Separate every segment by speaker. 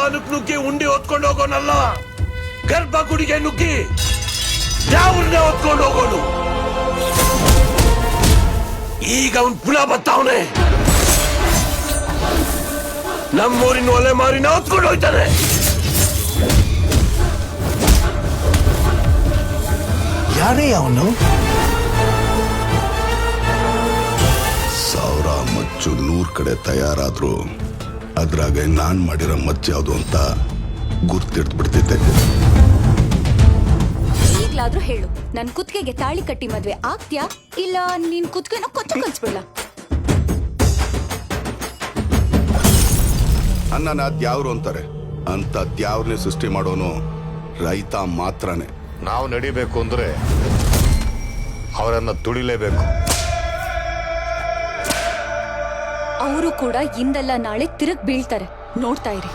Speaker 1: ದೇವಸ್ಥಾನಕ್ಕೆ ನುಗ್ಗಿ ಉಂಡಿ ಹೊತ್ಕೊಂಡು ಹೋಗೋನಲ್ಲ, ಗರ್ಭಗುಡಿಗೆ ನುಗ್ಗಿ ಯಾವ್ರನ್ನೇ ಹೊತ್ಕೊಂಡು ಹೋಗೋನು. ಈಗ ಅವನ್ ಪುನಃ ಬರ್ತಾವನೆ, ನಮ್ಮೂರಿನ ಒಲೆ ಮಾರಿನ ಹೊತ್ಕೊಂಡು ಹೋಯ್ತಾನೆ.
Speaker 2: ಯಾರೇ ಅವನು?
Speaker 3: ಸಾವಿರ ಮಚ್ಚು 100 ಕಡೆ ತಯಾರಾದ್ರು ಅದ್ರಾಗ ನಾನ್ ಮಾಡಿರೋ ಮಚ್ಚು ಯಾವುದು ಅಂತ ಗುರ್ತಿಡ್ದು ಬಿಡ್ತಿದ್ದೆ.
Speaker 4: ಈಗ್ಲಾದ್ರೂ ಹೇಳು, ನನ್ ಕುತ್ತಿಗೆಗೆ ತಾಳಿ ಕಟ್ಟಿ ಮದ್ವೆ ಆಗ್ತ್ಯಾ ಇಲ್ಲ ನಿನ್ ಕುತ್ತಿಗೆನ ಕೊಚ್ಚು ಕಲ್ಸ್ಬಿಡ?
Speaker 3: ಅನ್ನನ ದ್ಯಾವ್ರು ಅಂತಾರೆ, ಅಂತ ದ್ಯಾವ್ರನ್ನೇ ಸೃಷ್ಟಿ ಮಾಡೋನು ರೈತ ಮಾತ್ರನೇ.
Speaker 5: ನಾವು ನಡಿಬೇಕು ಅಂದ್ರೆ ಅವರನ್ನ ತುಳಿಲೇಬೇಕು.
Speaker 4: ಅವರು ಕೂಡ ಇಂದಲ್ಲ ನಾಳೆ ತಿರುಗ್ ಬೀಳ್ತಾರೆ, ನೋಡ್ತಾ ಇರಿ.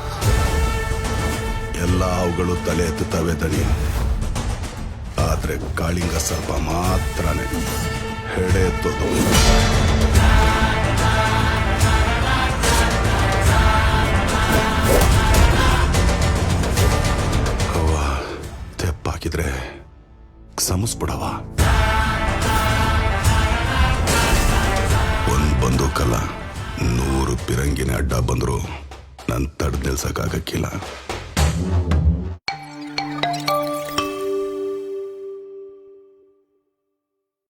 Speaker 3: ಎಲ್ಲ ಅವುಗಳು ತಲೆ ಎತ್ತುತ್ತವೆ ದಣಿ, ಆದ್ರೆ ಕಾಳಿಂಗ ಸರ್ಪ ಮಾತ್ರನೇ ಹೆಡೆ ಎತ್ತೋದು. ಅವ್ವ ತೆಪ್ಪಾಕಿದ್ರೆ ಸಮಸ್ಬಿಡವ. ಒಂದ್ ಬಂದೂಕಲ್ಲ 100 ಪಿರಂಗಿನ ಅಡ್ಡ ಬಂದ್ರು ನನ್ ತಡ್ ನಿಲ್ಸಕ್ಕಾಗಕ್ಕಿಲ್ಲ.